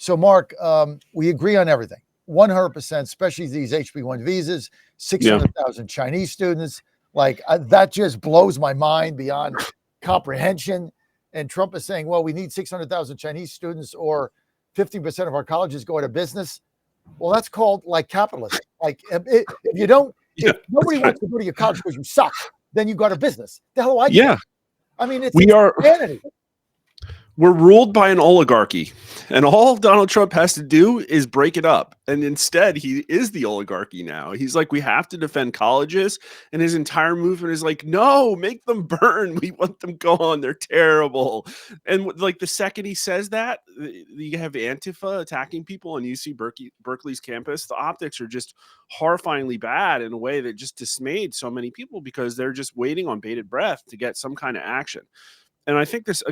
So, Mark, we agree on everything, 100%, especially these HB1 visas, 600,000 Chinese students. Like that just blows my mind beyond comprehension. And Trump is saying, well, we need 600,000 Chinese students or 50% of our colleges go out of business. Well, that's called like capitalism. Like if you don't, if nobody wants to go to your college because you suck, then you go to business. The hell do I care? I mean, it's insanity. We're ruled by an oligarchy, and all Donald Trump has to do is break it up. And instead, he is the oligarchy now. He's like, we have to defend colleges. And his entire movement is like, no, make them burn. We want them gone. They're terrible. And like the second he says that, you have Antifa attacking people on UC Berkeley's campus. The optics are just horrifyingly bad in a way that just dismayed so many people because they're just waiting on bated breath to get some kind of action. And I think this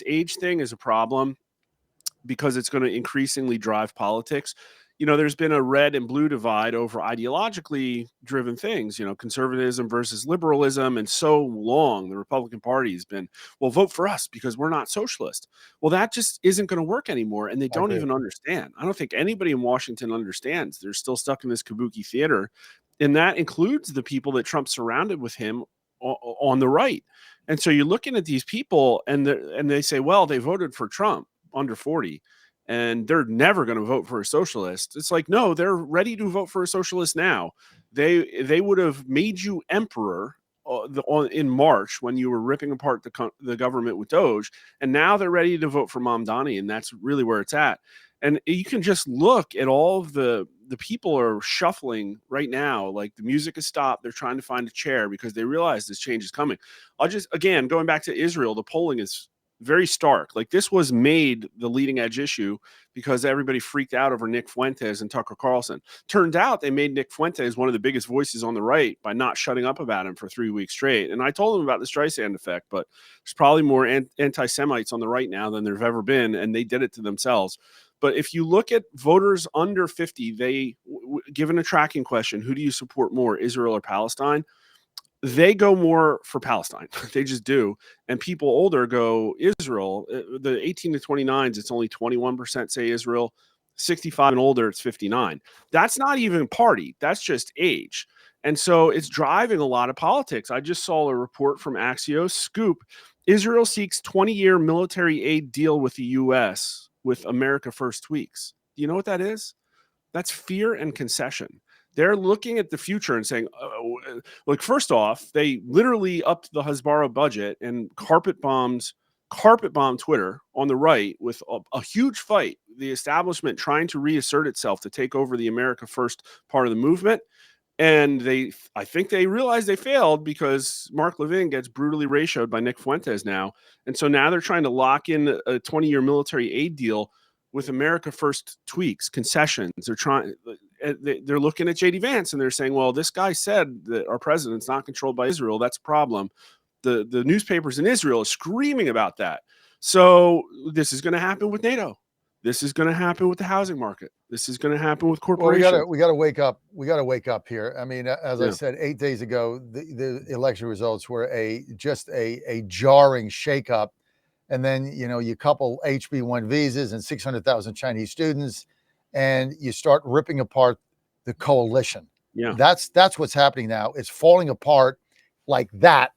age thing is a problem because it's going to increasingly drive politics. You know, there's been a red and blue divide over ideologically driven things, you know, conservatism versus liberalism. And so long, the Republican Party has been, well, vote for us because we're not socialist. Well, that just isn't going to work anymore. And they don't even understand. I don't think anybody in Washington understands. They're still stuck in this kabuki theater. And that includes the people that Trump surrounded with him on the right. And so you're looking at these people and they say, well, they voted for Trump under 40 and they're never going to vote for a socialist. It's like, no, they're ready to vote for a socialist now. They would have made you emperor in March when you were ripping apart the government with Doge. And now they're ready to vote for Mamdani. And that's really where it's at. And you can just look at all of the people are shuffling right now. Like the music has stopped. They're trying to find a chair because they realize this change is coming. Again, going back to Israel, the polling is very stark. Like this was made the leading edge issue because everybody freaked out over Nick Fuentes and Tucker Carlson. Turned out they made Nick Fuentes one of the biggest voices on the right by not shutting up about him for 3 weeks straight. And I told him about the Streisand effect, but there's probably more anti-Semites on the right now than there've ever been. And they did it to themselves. But if you look at voters under 50, given a tracking question, who do you support more, Israel or Palestine? They go more for Palestine. They just do. And people older go Israel. The 18 to 29s, it's only 21% say Israel. 65 and older, it's 59. That's not even party. That's just age. And so it's driving a lot of politics. I just saw a report from Axios. Scoop, Israel seeks 20-year military aid deal with the U.S. with America First tweaks. Do you know what that is? That's fear and concession. They're looking at the future and saying, like, first off, they literally upped the Hasbara budget and carpet bombed Twitter on the right with a huge fight. The establishment trying to reassert itself to take over the America First part of the movement. And I think they realized they failed because Mark Levin gets brutally ratioed by Nick Fuentes now. And so now they're trying to lock in a 20-year military aid deal with America First tweaks, concessions. They're looking at J.D. Vance and they're saying, well, this guy said that our president's not controlled by Israel. That's a problem. The newspapers in Israel are screaming about that. So this is going to happen with NATO. This is going to happen with the housing market. This is going to happen with corporations. Well, we got to wake up. We got to wake up here. I mean, as I said, 8 days ago, the election results were just a jarring shakeup. And then, you know, you couple HB1 visas and 600,000 Chinese students, and you start ripping apart the coalition. Yeah, that's what's happening now. It's falling apart like that,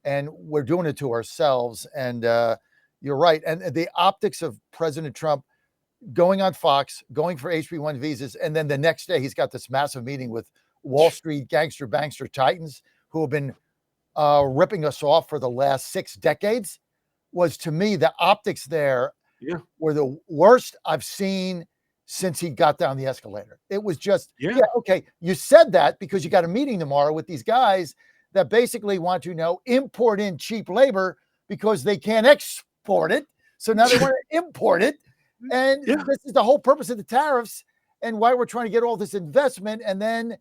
and we're doing it to ourselves. And you're right. And the optics of President Trump going on Fox, going for HB1 visas, and then the next day he's got this massive meeting with Wall Street gangster bankster titans who have been ripping us off for the last 6 decades. Was, to me, the optics there were the worst I've seen since he got down the escalator. It was just, okay, you said that because you got a meeting tomorrow with these guys that basically want to import in cheap labor because they can't export it. So now they want to import it. And this is the whole purpose of the tariffs and why we're trying to get all this investment. And then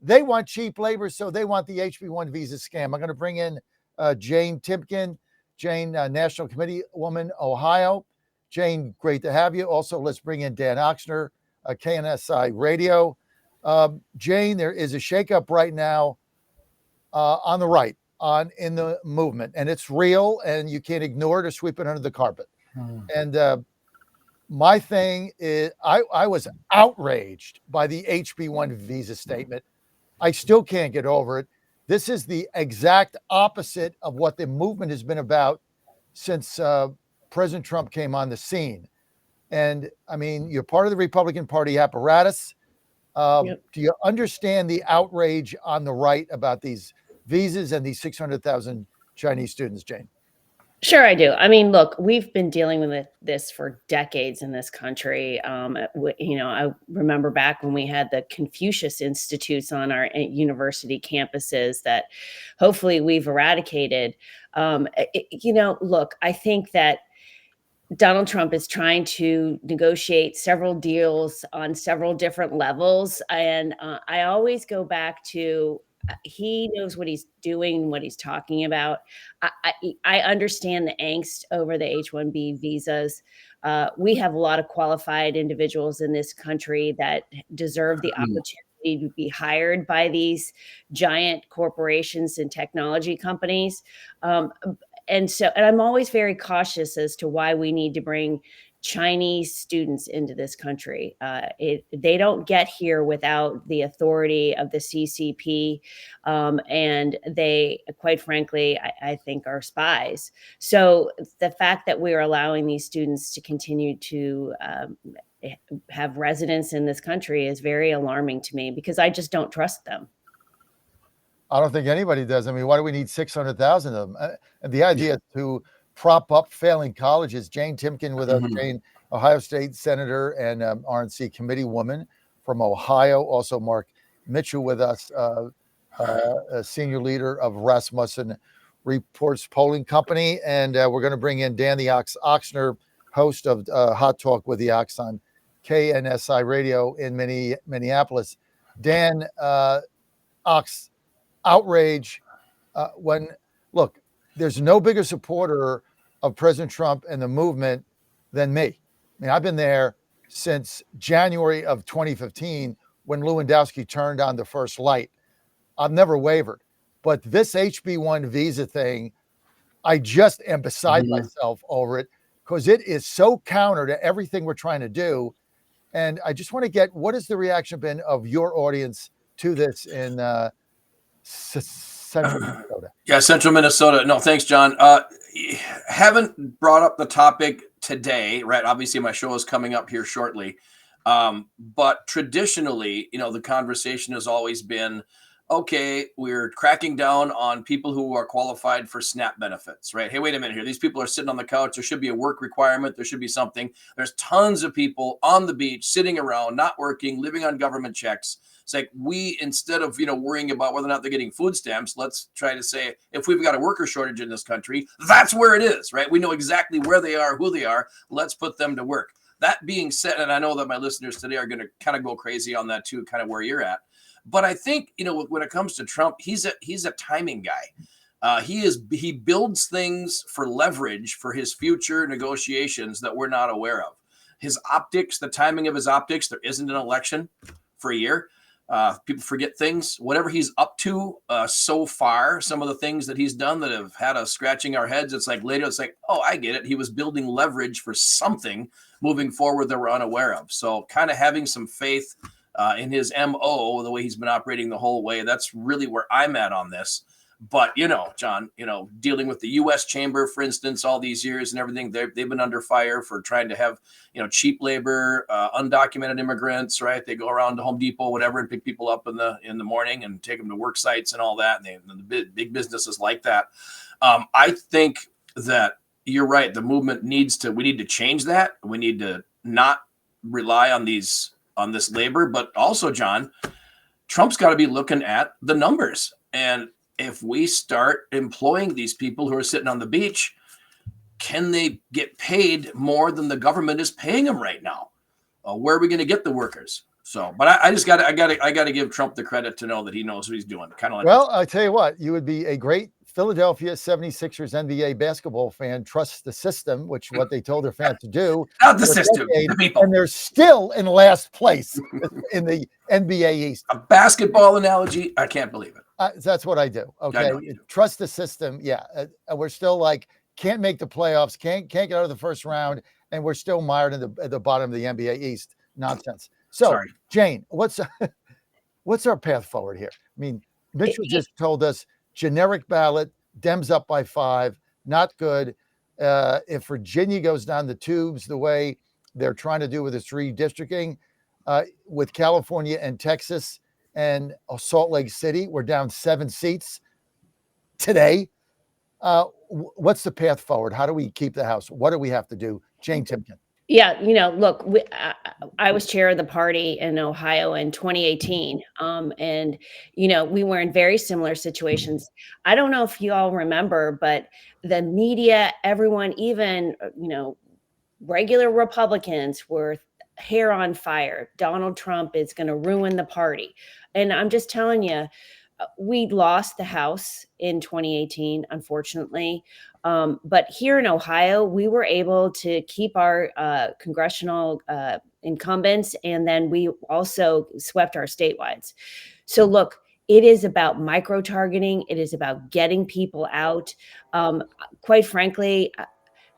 they want cheap labor, so they want the HB1 visa scam. I'm going to bring in Jane Timken. Jane, National Committee woman, Ohio. Jane, great to have you. Also, let's bring in Dan Oxner, KNSI Radio. Jane, there is a shakeup right now on the right, in the movement, and it's real, and you can't ignore it or sweep it under the carpet. And My thing is, I was outraged by the HB1 visa statement. I still can't get over it. This is the exact opposite of what the movement has been about since President Trump came on the scene. And I mean, you're part of the Republican Party apparatus. Yep. Do you understand the outrage on the right about these visas and these 600,000 Chinese students, Jane? Sure, I do. I mean, look, we've been dealing with this for decades in this country. I remember back when we had the Confucius Institutes on our university campuses that hopefully we've eradicated. Look, I think that Donald Trump is trying to negotiate several deals on several different levels. And I always go back to he knows what he's doing, what he's talking about. I understand the angst over the H-1B visas. We have a lot of qualified individuals in this country that deserve the opportunity to be hired by these giant corporations and technology companies. And I'm always very cautious as to why we need to bring Chinese students into this country. They don't get here without the authority of the CCP, and they, quite frankly, I think, are spies. So the fact that we are allowing these students to continue to have residence in this country is very alarming to me because I just don't trust them. I don't think anybody does. I mean, why do we need 600,000 of them? And the idea to prop up failing colleges. Jane Timken with us, Jane, Ohio State Senator and RNC committee woman from Ohio. Also, Mark Mitchell with us, a senior leader of Rasmussen Reports Polling Company. And we're going to bring in Dan the Ox Oxner, host of Hot Talk with the Ox on KNSI Radio in Minneapolis. Dan, Ox, outrage look, there's no bigger supporter of President Trump and the movement than me. I mean, I've been there since January of 2015 when Lewandowski turned on the first light. I've never wavered. But this HB1 visa thing, I just am beside myself over it because it is so counter to everything we're trying to do. And I just want to get, what has the reaction been of your audience to this in Central Minnesota? Yeah, Central Minnesota. No, thanks, John. Haven't brought up the topic today, right? Obviously, my show is coming up here shortly. But traditionally, the conversation has always been, okay, we're cracking down on people who are qualified for SNAP benefits, right? Hey, wait a minute here. These people are sitting on the couch. There should be a work requirement. There should be something. There's tons of people on the beach, sitting around, not working, living on government checks. It's like we, instead of, worrying about whether or not they're getting food stamps, let's try to say, if we've got a worker shortage in this country, that's where it is, right? We know exactly where they are, who they are. Let's put them to work. That being said, and I know that my listeners today are going to kind of go crazy on that too, kind of where you're at. But I think, when it comes to Trump, he's a timing guy. He builds things for leverage for his future negotiations that we're not aware of. His optics, the timing of his optics, there isn't an election for a year. People forget things, whatever he's up to so far, some of the things that he's done that have had us scratching our heads. It's like later, it's like, oh, I get it. He was building leverage for something moving forward that we're unaware of. So kind of having some faith in his MO, the way he's been operating the whole way. That's really where I'm at on this. But, John, dealing with the U.S. Chamber, for instance, all these years and everything, they've been under fire for trying to have, cheap labor, undocumented immigrants, right? They go around to Home Depot, whatever, and pick people up in the morning and take them to work sites and all that. And the big businesses like that. I think that you're right. The movement we need to change that. We need to not rely on this labor, but also, John, Trump's got to be looking at the numbers. And if we start employing these people who are sitting on the beach, can they get paid more than the government is paying them right now? Where are we going to get the workers? So, but I got to give Trump the credit to know that he knows what he's doing. Kind of like, well, I tell you what, you would be a great Philadelphia 76ers NBA basketball fan. Trust the system, which what they told their fans to do. Not the system, the people. And they're still in last place in the NBA East. A basketball analogy, I can't believe it. That's what I do. Okay, trust the system. Yeah, we're still like can't make the playoffs, can't get out of the first round, and we're still mired at the bottom of the NBA East. Nonsense. So, Sorry. Jane, what's our path forward here? I mean, Mitchell just told us generic ballot, Dems up by 5, not good. If Virginia goes down the tubes the way they're trying to do with this redistricting, with California and Texas and Salt Lake City, we're down 7 seats today. What's the path forward? How do we keep the House? What do we have to do? Jane Timken. Yeah, look, I was chair of the party in Ohio in 2018. And, we were in very similar situations. I don't know if you all remember, but the media, everyone, even, regular Republicans were hair on fire. Donald Trump is going to ruin the party. And I'm just telling you, we lost the House in 2018, unfortunately. But here in Ohio, we were able to keep our congressional incumbents, and then we also swept our statewides. So look, it is about micro-targeting. It is about getting people out. Quite frankly,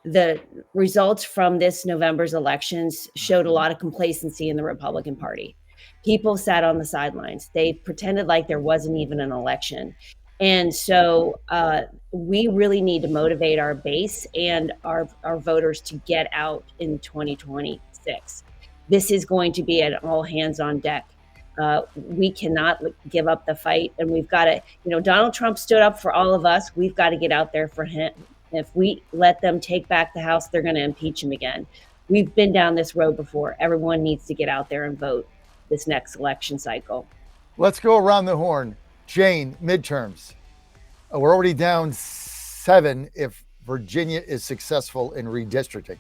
the results from this November's elections showed a lot of complacency in the Republican Party. People sat on the sidelines. They pretended like there wasn't even an election. And so we really need to motivate our base and our voters to get out in 2026. This is going to be an all hands on deck. We cannot give up the fight. And we've got to, Donald Trump stood up for all of us. We've got to get out there for him. If we let them take back the House, they're going to impeach him again. We've been down this road before. Everyone needs to get out there and vote this next election cycle. Let's go around the horn. Jane, midterms. We're already down 7 if Virginia is successful in redistricting,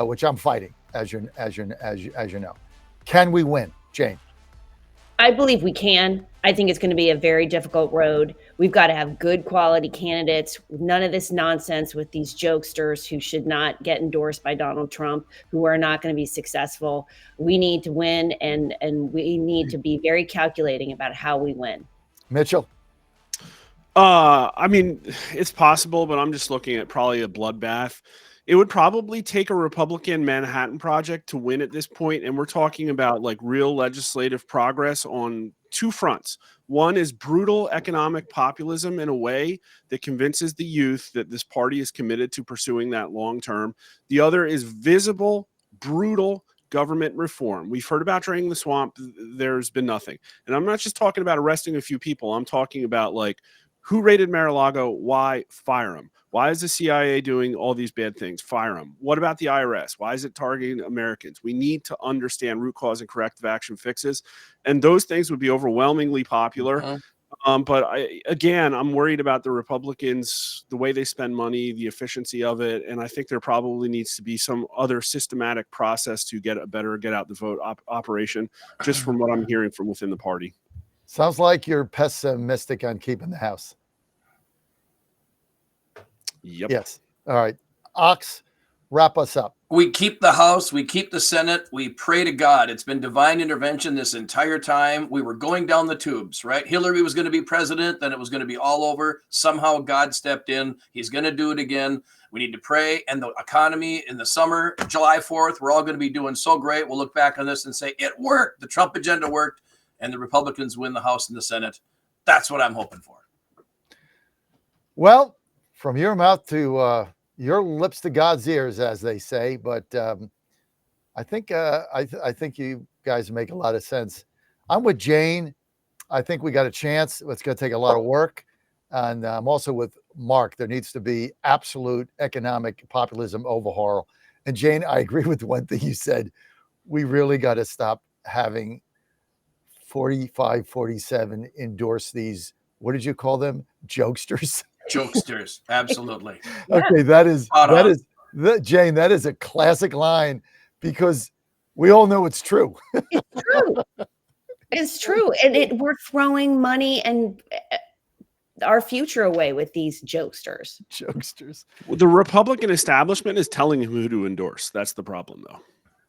which I'm fighting, as you know. Can we win, Jane? I believe we can. I think it's going to be a very difficult road. We've got to have good quality candidates. None of this nonsense with these jokesters who should not get endorsed by Donald Trump, who are not going to be successful. We need to win, and we need to be very calculating about how we win. Mitchell? I mean, it's possible, but I'm just looking at probably a bloodbath. It would probably take a Republican Manhattan Project to win at this point, and we're talking about like real legislative progress on 2 fronts. One is brutal economic populism in a way that convinces the youth that this party is committed to pursuing that long term. The other is visible, brutal government reform. We've heard about draining the swamp. There's been nothing. And I'm not just talking about arresting a few people. I'm talking about like, who raided Mar-a-Lago? Why? Fire them. Why is the CIA doing all these bad things? Fire them. What about the IRS? Why is it targeting Americans? We need to understand root cause and corrective action fixes. And those things would be overwhelmingly popular. But I'm worried about the Republicans, the way they spend money, the efficiency of it. And I think there probably needs to be some other systematic process to get a better get out the vote operation, just from what I'm hearing from within the party. Sounds like you're pessimistic on keeping the House. Yep. Yes. All right. Ox, wrap us up. We keep the House. We keep the Senate. We pray to God. It's been divine intervention this entire time. We were going down the tubes, right? Hillary was going to be president. Then it was going to be all over. Somehow God stepped in. He's going to do it again. We need to pray. And the economy in the summer, July 4th, we're all going to be doing so great. We'll look back on this and say, it worked. The Trump agenda worked. And the Republicans win the House and the Senate. That's what I'm hoping for. Well, from your mouth to your lips to God's ears, as they say. But I think I think you guys make a lot of sense. I'm with Jane. I think we got a chance. It's going to take a lot of work. And I'm also with Mark. There needs to be absolute economic populism overhaul. And Jane, I agree with one thing you said. We really got to stop having 45, 47 endorse these, what did you call them? Jokesters? Jokesters. Absolutely. Okay. Jane, that is a classic line because we all know it's true. It's true. It's true. And we're throwing money and our future away with these jokesters. Jokesters. The Republican establishment is telling him who to endorse. That's the problem, though.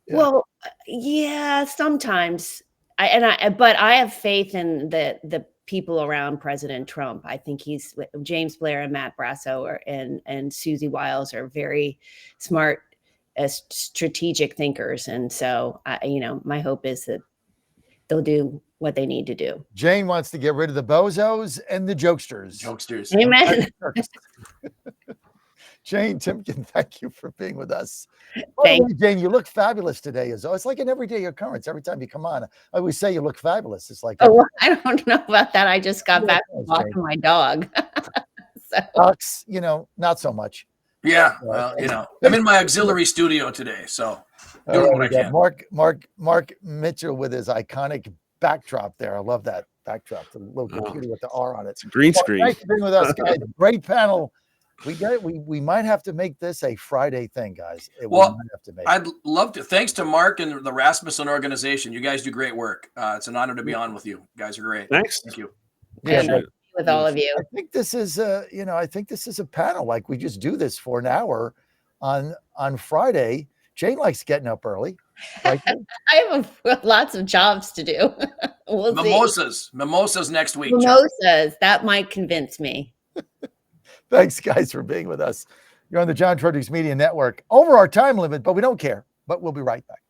Yeah. Well, yeah, sometimes. But I have faith in the people around President Trump. I think James Blair and Matt Brasso and Susie Wiles are very smart as strategic thinkers. And so, my hope is that they'll do what they need to do. Jane wants to get rid of the bozos and the jokesters. Jokesters. Amen. Jane Timken, thank you for being with us. Thank you. Jane, you look fabulous today. It's like an everyday occurrence. Every time you come on, I always say you look fabulous. It's like, Oh, I don't know about that. I just got back from walking my dog. Ducks, not so much. Yeah, well, I'm in my auxiliary studio today, so doing what I can. Mark Mitchell with his iconic backdrop there. I love that backdrop, the little computer with the R on it. It's a green screen. Thanks for being with us, guys. Great panel. We might have to make this a Friday thing, guys. I'd love to. Thanks to Mark and the Rasmussen organization. You guys do great work. It's an honor to be on with you. You guys are great. Thanks. Thank you. Yeah, with all of you. I think this is a panel. Like, we just do this for an hour on Friday. Jane likes getting up early. Right? I have lots of jobs to do. We'll Mimosas next week. Mimosas. That might convince me. Thanks, guys, for being with us. You're on the John Fredericks Media Network. Over our time limit, but we don't care. But we'll be right back.